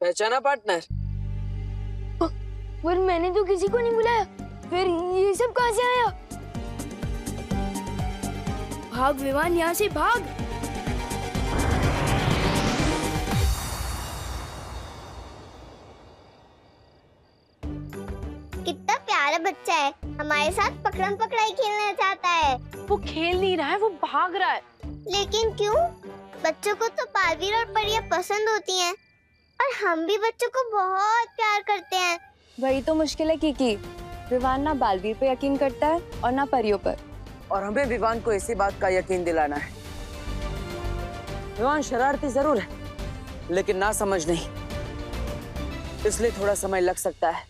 पहचाना पार्टनर? पर मैंने तो किसी को नहीं बुलाया, फिर ये सब कहाँ से आया? भाग विवान, यहाँ से भाग। कितना प्यारा बच्चा है, हमारे साथ पकड़म पकड़ाई खेलना चाहता है। वो खेल नहीं रहा है, वो भाग रहा है। लेकिन क्यों? बच्चों को तो बालवीर और परियां पसंद होती हैं, और हम भी बच्चों को बहुत प्यार करते हैं। वही तो मुश्किल है कीकी। विवान ना बालवीर पे यकीन करता है और ना परियों पर। और हमें विवान को इसी बात का यकीन दिलाना है। विवान शरारती जरूर है, लेकिन ना समझ नहीं, इसलिए थोड़ा समय लग सकता है,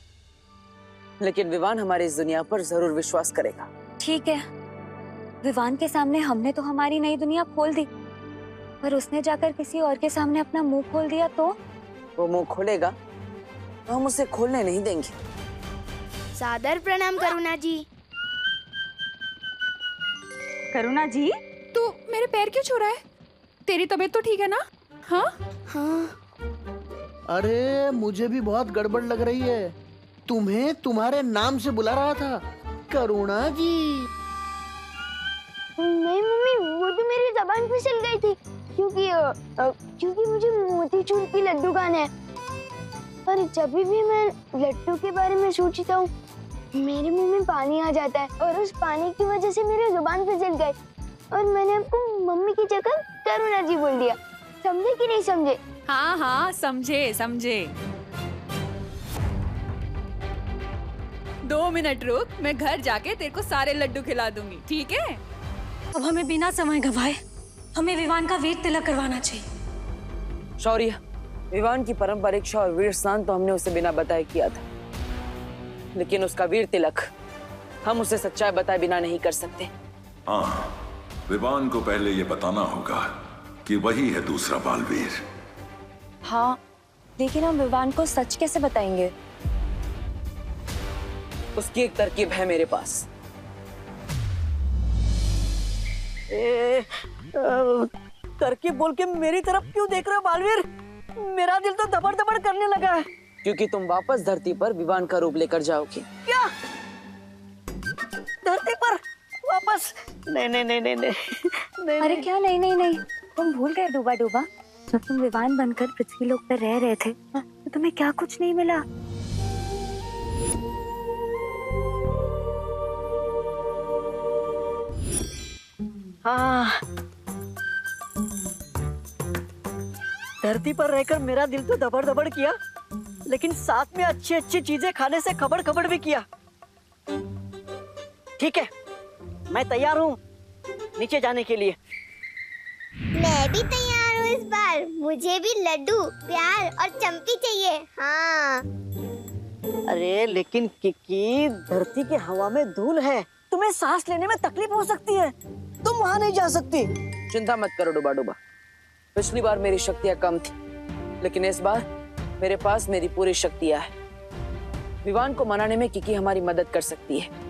लेकिन विवान हमारी इस दुनिया पर जरूर विश्वास करेगा। ठीक है, विवान के सामने हमने तो हमारी नई दुनिया खोल दी, पर उसने जाकर किसी और के सामने अपना मुंह खोल दिया तो? वो मुंह खोलेगा तो हम उसे खोलने नहीं देंगे। सादर प्रणाम करुणा जी। करुणा जी, तू मेरे पैर क्यों छू रहा है? तेरी तबीयत तो ठीक है ना? हाँ हाँ। अरे मुझे भी बहुत गड़बड़ लग रही है। तुम्हें तुम्हारे नाम से बुला रहा था, करुणा जी। नहीं मम्मी, वो तो मेरी जबान फिसल गई थी, क्योंकि मुझे मोतीचूर की लड्डू खाना है। पर जब भी मैं लड्डू के बारे में सोचता हूँ, मेरे मुंह में पानी आ जाता है, और उस पानी की वजह से मेरी जुबान फिसल गई, और मैंने आपको मम्मी की जगह करुणा जी बोल दिया। समझे कि नहीं समझे? हाँ हाँ, समझे समझे। 2 मिनट रुक, मैं घर जाके तेरे को सारे लड्डू खिला दूंगी, ठीक है? अब हमें बिना समय गवाए हमें विवान का वीर तिलक करवाना चाहिए। शौर्य, विवान की पारंपरिक और वीर स्नान तो हमने उसे बिना बताए किया था, लेकिन उसका वीर तिलक हम उसे सच्चाई बताए बिना नहीं कर सकते। हाँ, विवान को पहले ये बताना होगा कि वही है दूसरा बालवीर। हाँ, लेकिन हम विवान को सच कैसे बताएंगे? उसकी एक तरकीब है मेरे पास। तरकीब बोल के मेरी तरफ क्यों देख रहे हो बालवीर? मेरा दिल तो धबड़ धबड़ करने लगा है, क्योंकि तुम वापस धरती पर विवान का रूप लेकर जाओगे। क्या? धरती पर वापस? नहीं नहीं नहीं नहीं नहीं। अरे क्या नहीं नहीं नहीं, तुम भूल गए डूबा डूबा, जब तुम विवान बनकर पृथ्वी लोक पर रह रहे थे तो तुम्हें क्या कुछ नहीं मिला? हाँ, धरती पर रहकर मेरा दिल तो दबड़ दबड़ किया, लेकिन साथ में अच्छी अच्छी चीजें खाने से खबड़ खबड़ भी किया। ठीक है, मैं तैयार हूँ नीचे जाने के लिए। मैं भी तैयार हूँ इस बार। मुझे भी लड्डू, प्यार और चंपी चाहिए। हाँ। अरे लेकिन किकी, धरती की हवा में धूल है, तुम्हें सांस लेने में तकलीफ हो सकती है, तुम वहाँ नहीं जा सकती। चिंता मत करो डूबा डूबा, पिछली बार मेरी शक्तियाँ कम थी, लेकिन इस बार मेरे पास मेरी पूरी शक्तियाँ हैं। विवान को मनाने में किकी हमारी मदद कर सकती है।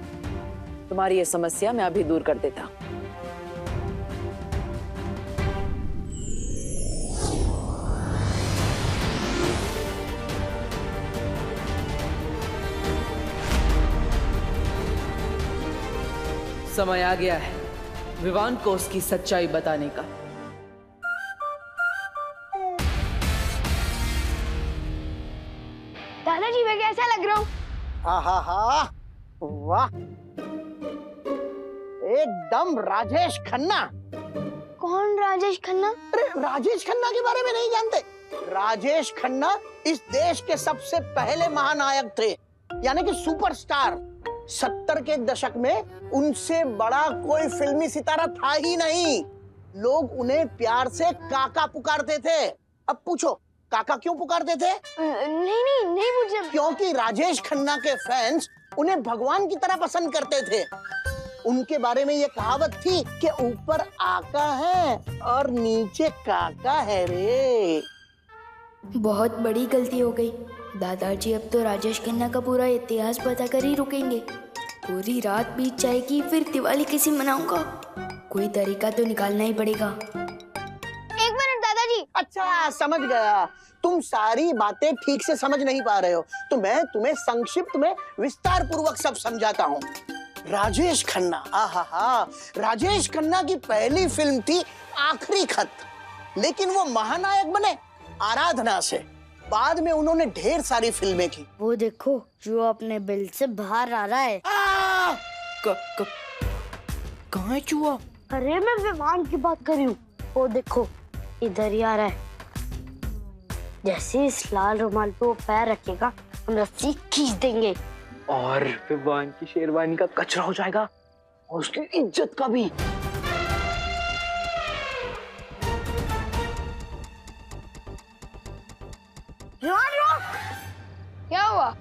तुम्हारी ये समस्या मैं अभी दूर कर देता हूँ। समय आ गया है विवान को उसकी सच्चाई बताने का। दादाजी मैं कैसा लग रहा हूँ? हा हा हा, वाह, एकदम राजेश खन्ना। कौन राजेश खन्ना? अरे राजेश खन्ना के बारे में नहीं जानते? राजेश खन्ना इस देश के सबसे पहले महानायक थे, यानी कि सुपरस्टार। 70 के दशक में उनसे बड़ा कोई फिल्मी सितारा था ही नहीं। लोग उन्हें प्यार से काका पुकारते थे। अब पूछो काका क्यों पुकारते थे? नहीं नहीं नहीं मुझे। क्योंकि राजेश खन्ना के फैंस उन्हें भगवान की तरह पसंद करते थे। उनके बारे में ये कहावत थी कि ऊपर आका है और नीचे काका है रे। बहुत बड़ी गलती हो गई दादाजी। अब तो राजेश खन्ना का पूरा इतिहास बता कर ही रुकेंगे। पूरी रात बीत जाएगी, फिर दिवाली कैसे मनाऊंगा? कोई तरीका तो निकालना ही पड़ेगा। एक मिनट दादाजी। अच्छा समझ गया, तुम सारी बातें ठीक से समझ नहीं पा रहे हो, तो मैं तुम्हें संक्षिप्त में विस्तार पूर्वक सब समझाता हूँ। राजेश खन्ना, आहा, राजेश खन्ना की पहली फिल्म थी आखिरी खत, लेकिन वो महानायक बने आराधना से। बाद में उन्होंने ढेर सारी फिल्में की। वो देखो जो अपने बिल से बाहर आ रहा है। कहाँ है चूहा? अरे मैं विमान की बात कर रही हूँ। वो देखो इधर ही आ रहा है। जैसे इस लाल रुमाल पे वो पैर रखेगा हम रस्सी खींच देंगे और विवान की शेरवानी का कचरा हो जाएगा और उसकी इज्जत का भी। क्या हुआ?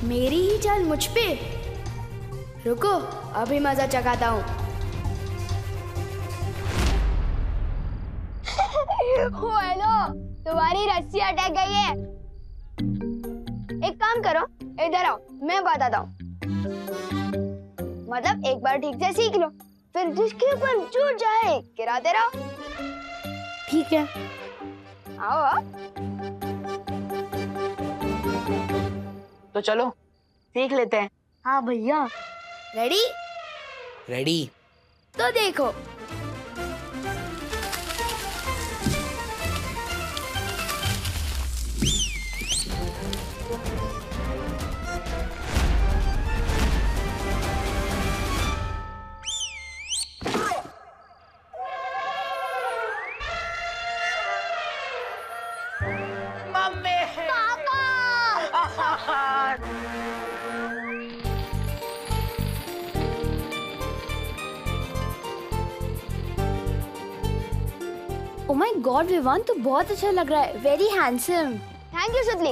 मेरी ही चाल मुझ पे। रुको अभी मजा चखाता हूँ। हेलो, तुम्हारी रस्सी अटक गई है। एक काम करो, इधर आओ, मैं बताता हूँ। मतलब एक बार ठीक से सीख लो, फिर जिसके ऊपर जो जाए गिराते रहो। ठीक है, आओ। तो चलो सीख लेते हैं। हाँ भैया। रेडी? रेडी। तो देखो। Oh my God, विवान तो बहुत अच्छा लग रहा है। Very handsome. थैंक यू सुतली।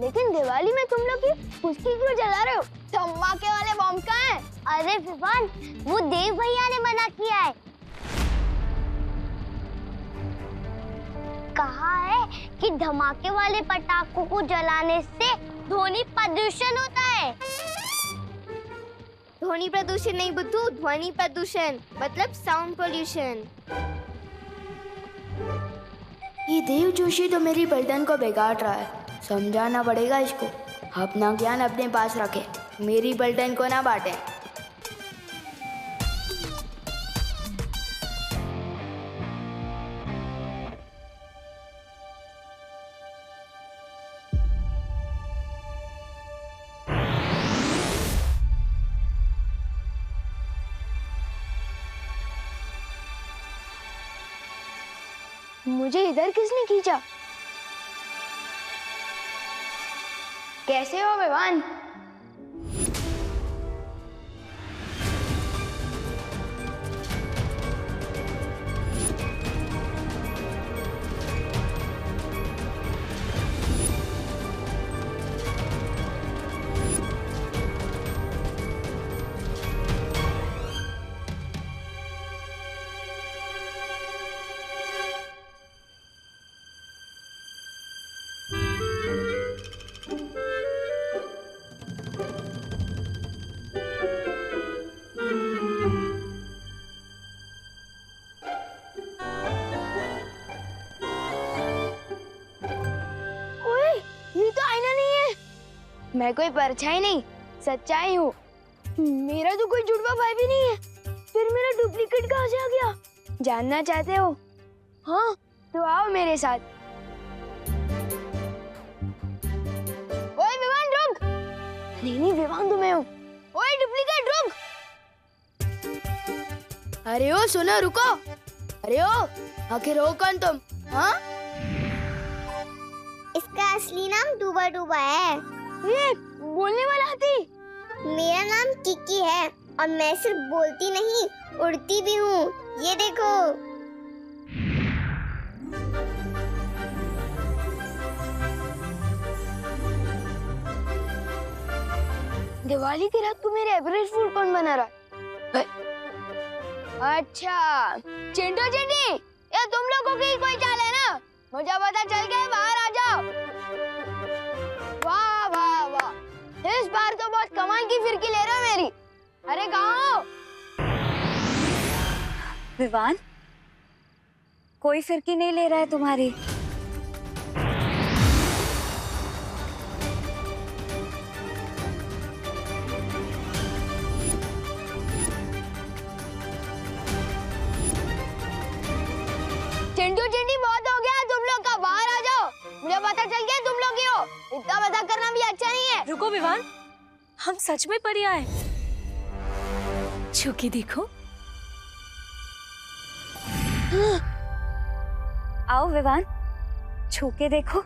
लेकिन दिवाली में तुम लोग फुसकी क्यों जला रहे हो? धमाके वाले बम कहाँ हैं? अरे विवान, वो देव भैया ने मना किया है। कहा है कि धमाके वाले पटाखों को जलाने से ध्वनि प्रदूषण होता है। ध्वनि प्रदूषण नहीं बुद्धू, ध्वनि प्रदूषण मतलब साउंड पोल्यूशन। ये देव जोशी तो मेरी बर्तन को बिगाड़ रहा है। समझाना पड़ेगा इसको। अपना ज्ञान अपने पास रखे, मेरी बर्तन को ना बांटे। मुझे इधर किसने खींचा? कैसे हो विवान? मैं कोई परछाई नहीं, सच्चाई हूँ। मेरा तो कोई जुड़वा भाई भी नहीं है, फिर मेरा डुप्लीकेट कहाँ से आ गया? जानना चाहते हो? हाँ, तो आओ मेरे साथ। ओए विवान रुक! नहीं विवान तो मैं हूँ। ओए डुप्लीकेट रुक! अरे ओ सुनो रुको! अरे ओ आखिर हो कौन तुम? हाँ? इसका असली नाम डूबा डूबा है। ये बोलने वाला हाथी? मेरा नाम किकी है और मैं सिर्फ बोलती नहीं, उड़ती भी हूँ। ये देखो। दिवाली की रात को मेरे एवरेज फूड कौन बना रहा है? अच्छा चिंटू चिंटी, ये तुम लोगों की कोई चाल है ना? मुझे पता चल गया, बाहर आ जाओ। वाह वाह वाह, इस बार तो बहुत कमाल की फिरकी ले रहे हो मेरी? अरे कहाँ हो? विवान, कोई फिरकी नहीं ले रहा है तुम्हारी। चिंटू चिंटी बहुत हो गया तुम लोग का, बाहर आ जाओ। मुझे पता चल गया तुम लोग ही हो। इतना मजाक करना भी अच्छा नहीं है। रुको विवान, हम सच में परियां हैं। छू के देखो। आओ विवान, छू के देखो।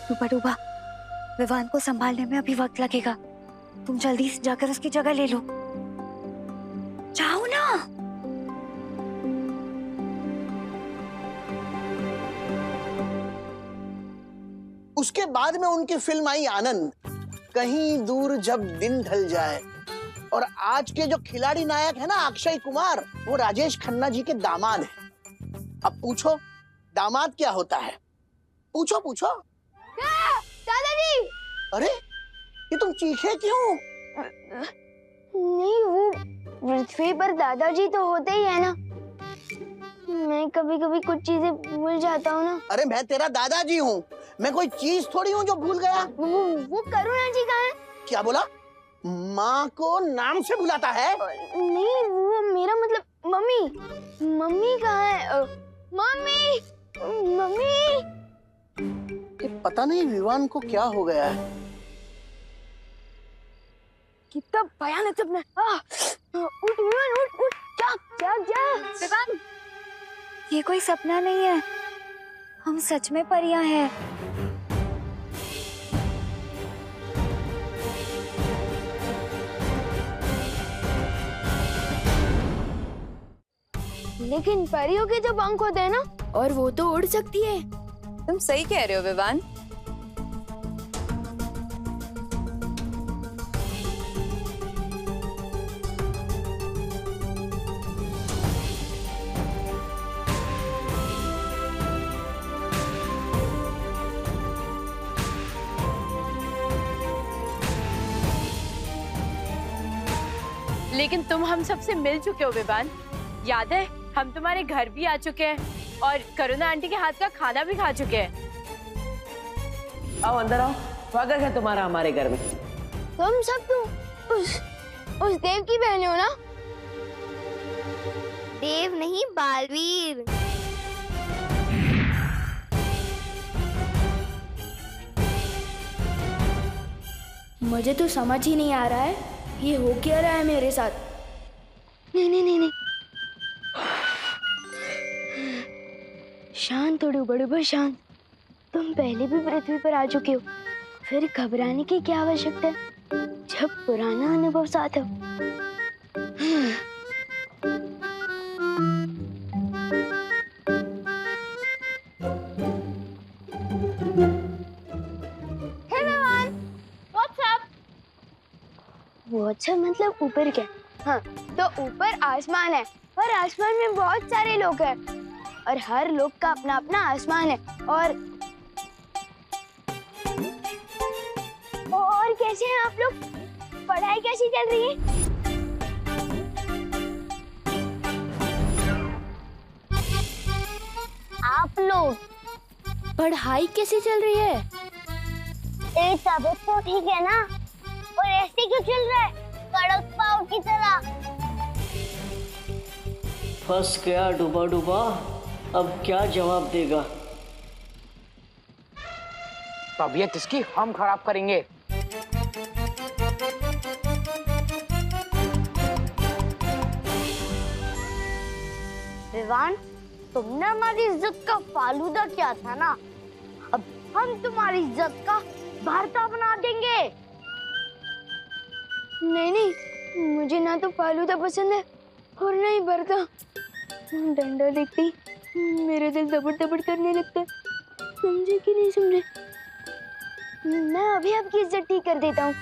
डूबा डूबा, विवान को संभालने में अभी वक्त लगेगा। तुम जल्दी से जाकर उसकी जगह ले लो। जाओ ना। उसके बाद में उनकी फिल्म आई आनंद, कहीं दूर जब दिन ढल जाए। और आज के जो खिलाड़ी नायक है ना अक्षय कुमार, वो राजेश खन्ना जी के दामाद हैं। अब पूछो दामाद क्या होता है? पूछो पूछो। दादाजी! अरे ये तुम चीखे क्यों? नहीं, वो पृथ्वी पर दादाजी तो होते ही है ना। मैं कभी कभी कुछ चीजें भूल जाता हूँ ना। अरे मैं तेरा दादाजी हूँ, मैं कोई चीज थोड़ी हूँ जो भूल गया। वो करुणा जी कहाँ है? क्या बोला? माँ को नाम से बुलाता है? नहीं, वो मेरा मतलब मम्मी। मम्मी कहाँ है? Mummy, mummy. ये पता नहीं विवान को क्या हो गया है। कितना भयानक सपना। उठ विवान, उठ उठ, जाग जाग जाग। विवान, ये कोई सपना नहीं है, हम सच में परियां हैं। लेकिन परियों के जो पंख होते हैं ना, और वो तो उड़ सकती है। तुम सही कह रहे हो विवान। लेकिन तुम हम सबसे मिल चुके हो विवान। याद है हम तुम्हारे घर भी आ चुके हैं और करुणा आंटी के हाथ का खाना भी खा चुके हैं। आओ अंदर आओ, स्वागत है तुम्हारा हमारे घर में। तुम सब तो उस देव की बहन हो ना? देव नहीं, बालवीर। मुझे तो समझ ही नहीं आ रहा है ये हो क्या रहा है मेरे साथ। नहीं नहीं नहीं नहीं, शांत हो डूबा डूबा, शांत। तुम पहले भी पृथ्वी पर आ चुके हो, फिर घबराने की क्या आवश्यकता है जब पुराना अनुभव साथ हो। व्हाट्सएप मतलब ऊपर क्या? हाँ, तो ऊपर आसमान है और आसमान में बहुत सारे लोग हैं और हर लोग का अपना अपना आसमान है। और कैसे हैं आप लोग? पढ़ाई कैसी चल रही है? आप लोग पढ़ाई कैसी चल रही है? तेरी तबीयत तो ठीक है ना? और ऐसे क्यों चल रहा है कड़क पाव की तरह? फंस गया डूबा डूबा, अब क्या जवाब देगा? तबीयत इसकी हम खराब करेंगे। विवान, तुमने हमारी इज्जत का फालूदा किया था ना, अब हम तुम्हारी इज्जत का भरता बना देंगे। नहीं नहीं, मुझे ना तो फालूदा पसंद है और नहीं भरता। डंडा देखती मेरा दिल दबड़ दबड़ करने लगता है। समझे कि नहीं समझे? मैं अभी आपकी इज्जत ठीक कर देता हूँ।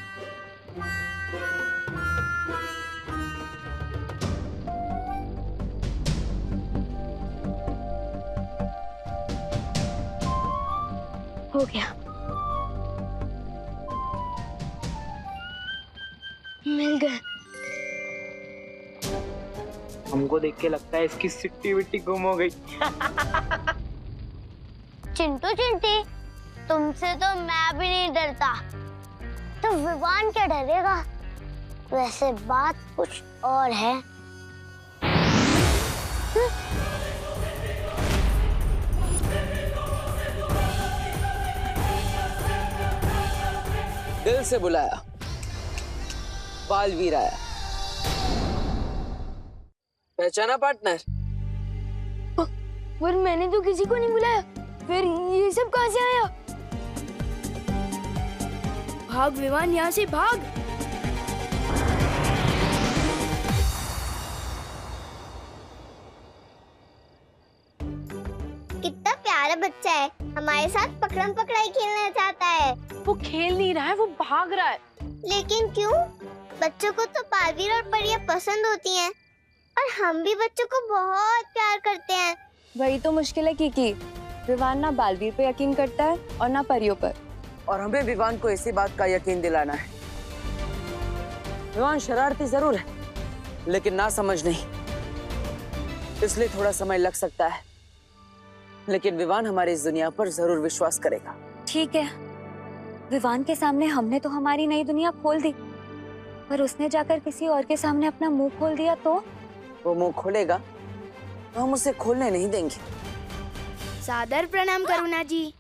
हो गया, मिल गए। हमको देख के लगता है इसकी सिट्टी विट्टी गुम हो गई। चिंटू चिंटी, तुमसे तो मैं भी नहीं डरता, तो विवान क्या डरेगा? वैसे बात कुछ और है। दिल से बुलाया, बालवीर आया। पहचाना पार्टनर? पर मैंने तो किसी को नहीं बुलाया, फिर ये सब कहाँ से आया? भाग विवान, यहाँ से भाग। कितना प्यारा बच्चा है, हमारे साथ पकड़म पकड़ाई खेलना चाहता है। वो खेल नहीं रहा है, वो भाग रहा है। लेकिन क्यों? बच्चों को तो बालवीर और परियां पसंद होती हैं, और हम भी बच्चों को बहुत प्यार करते हैं। वही तो मुश्किल है कीकी। विवान ना बालवीर पे यकीन करता है और ना परियों पर। और हमें विवान को इसी बात का यकीन दिलाना है। विवान शरारती जरूर है, लेकिन ना समझ नहीं, इसलिए थोड़ा समय लग सकता है, लेकिन विवान हमारी इस दुनिया पर जरूर विश्वास करेगा। ठीक है, विवान के सामने हमने तो हमारी नई दुनिया खोल दी, पर उसने जाकर किसी और के सामने अपना मुंह खोल दिया तो? वो मुंह खोलेगा तो हम उसे खोलने नहीं देंगे। सादर प्रणाम करुणा जी।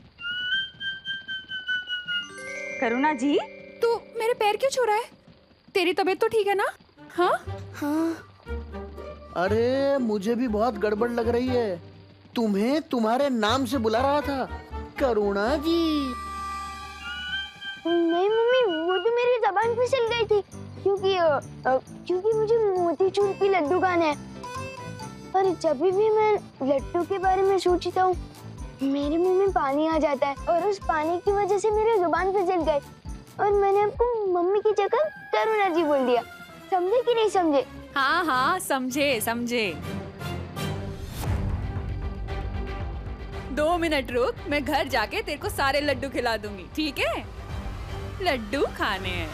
करुणा जी, तू मेरे पैर क्यों छू रहा है? तेरी तबीयत तो ठीक है ना? हाँ हाँ। अरे मुझे भी बहुत गड़बड़ लग रही है, तुम्हें तुम्हारे नाम से बुला रहा था, करुणा जी। नहीं मम्मी, वो तो मेरी जबान फिसल गई थी, क्योंकि मुझे मोतीचूर की लड्डू खाना है। पर जब भी मैं लड्डू के बारे में सोचता हूँ, मेरे मुंह में पानी आ जाता है, और उस पानी की वजह से मेरी जुबान फिसल गई, और मैंने आपको मम्मी की जगह करुणा जी बोल दिया। समझे कि नहीं समझे? हाँ हाँ, समझे समझे। 2 मिनट रुक, मैं घर जाके तेरे को सारे लड्डू खिला दूंगी, ठीक है? लड्डू खाने हैं।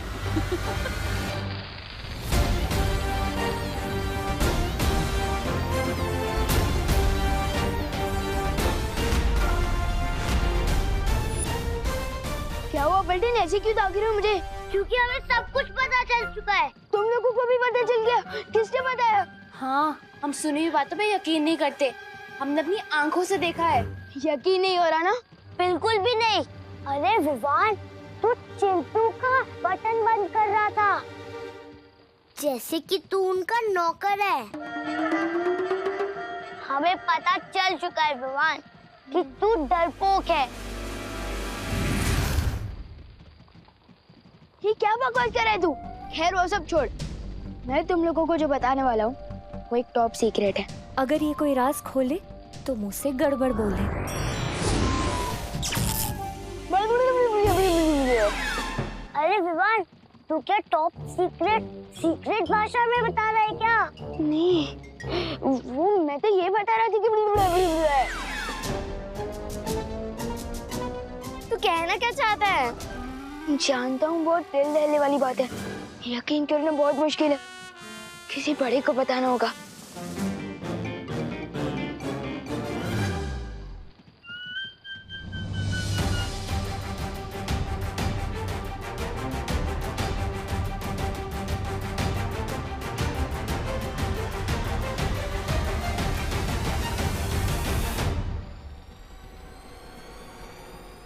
क्या हुआ पलटन, ऐसे क्यों ताक रहे हो मुझे? क्योंकि हमें सब कुछ पता चल चुका है। तुम लोगों को भी पता चल गया? किसने बताया? हाँ, हम सुनी हुई बातों पे यकीन नहीं करते, हमने अपनी आंखों से देखा है। यकीन नहीं हो रहा ना? बिल्कुल भी नहीं। अरे विवान, तू चिंटू का बटन बंद कर रहा था, जैसे कि तू उनका नौकर है। हमें पता चल चुका है विवान कि तू डरपोक है। ये क्या बकवास कर रहा है तू? खैर वो सब छोड़, मैं तुम लोगों को जो बताने वाला हूँ वो एक टॉप सीक्रेट है। अगर ये कोई राज खोले तो मुझसे गड़बड़ बोले। अरे विवान, तू क्या टॉप सीक्रेट भाषा में बता रहा है क्या? नहीं, वो मैं तो ये बता रहा था कि तू कहना क्या चाहता है? जानता हूँ, बहुत दिल दहले वाली बात है, यकीन करना बहुत मुश्किल है, किसी बड़े को बताना होगा।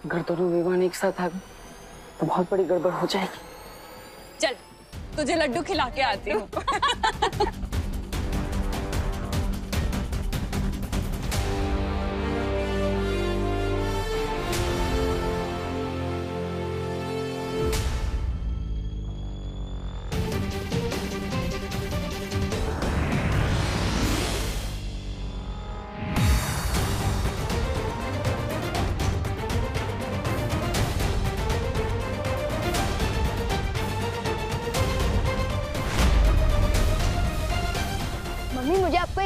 अगर दोनों विवान एक साथ आ गए तो बहुत बड़ी गड़बड़ हो जाएगी। चल, तुझे लड्डू खिला के आती हूँ।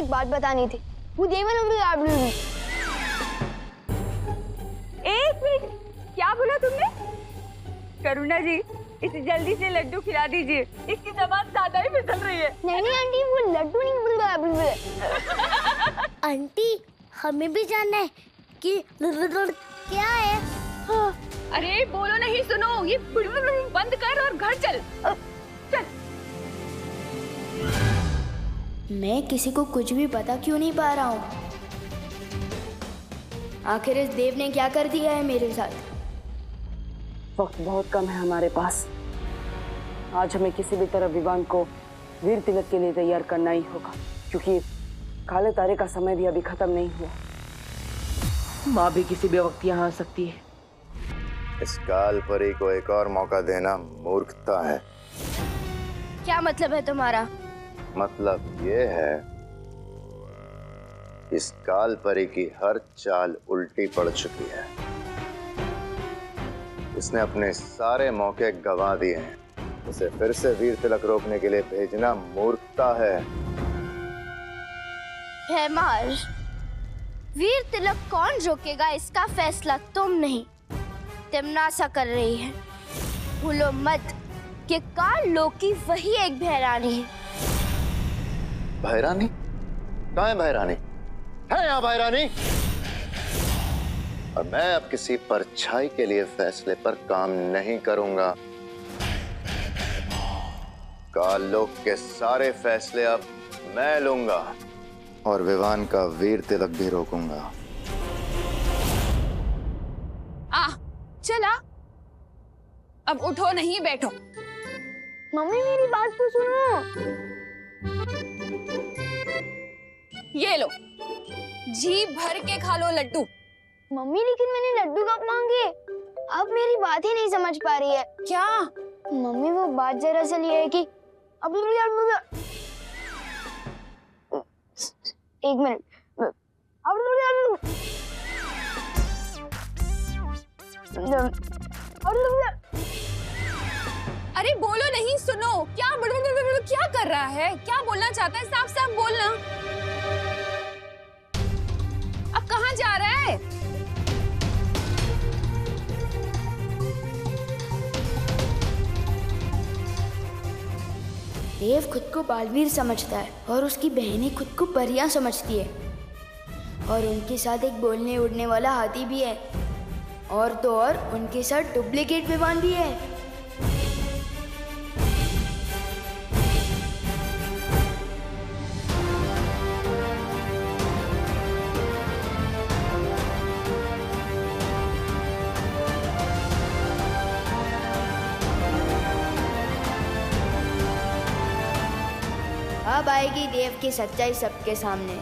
एक बात बतानी थी। वो देवन एक मिनट, क्या बोला तुमने? करुणा जी, इसे जल्दी से लड्डू खिला दीजिए, इसकी जबान ज्यादा ही फिसल रही है। नहीं आंटी, वो लड्डू नहीं। आंटी हमें भी जानना है कि क्या है। हाँ। अरे बोलो नहीं, सुनो, ये बंद कर और घर चल। चल। मैं किसी को कुछ भी पता क्यों नहीं पा रहा हूँ? आखिर इस देव ने क्या कर दिया है मेरे साथ? वक्त बहुत कम है हमारे पास। आज हमें किसी भी तरह विवान को वीर तिलक के लिए तैयार करना ही होगा, क्योंकि काले तारे का समय भी अभी खत्म नहीं हुआ। माँ भी किसी भी वक्त यहाँ आ सकती है। इस काल परी को एक और मौका देना मूर्खता है। क्या मतलब है तुम्हारा? मतलब ये है, इस काल परी की हर चाल उल्टी पड़ चुकी है। इसने अपने सारे मौके गंवा दिए हैं। उसे फिर से वीर तिलक रोकने के लिए भेजना मूर्खता है। भैमार, वीर तिलक कौन रोकेगा इसका फैसला तुम नहीं, तिमनासा कर रही है। भूलो मत कि काल लोकी वही एक भैरानी है। भैरानी? कहाँ है भैरानी? है यहाँ भैरानी? और मैं अब किसी परछाई के लिए फैसले पर काम नहीं करूंगा। काल लोक के सारे फैसले अब मैं लूंगा और विवान का वीर तिलक भी रोकूंगा। चला, अब उठो नहीं बैठो। मम्मी मेरी बात तो सुनो। ये लो, जी भर के खा लो लड्डू। मम्मी लेकिन मैंने लड्डू कब मांगे? अब मेरी बात ही नहीं समझ पा रही है। क्या? मम्मी वो बात जरा सी ये है कि अब एक मिनट। अरे बोलो नहीं, सुनो, क्या क्या कर रहा है? क्या बोलना चाहता है? साफ साफ बोलना। अब कहाँ जा रहा है? देव खुद को बालवीर समझता है और उसकी बहनें खुद को परियां समझती है, और उनके साथ एक बोलने उड़ने वाला हाथी भी है, और तो और उनके साथ डुप्लीकेट विमान भी है। अब आएगी देव की सच्चाई सबके सामने।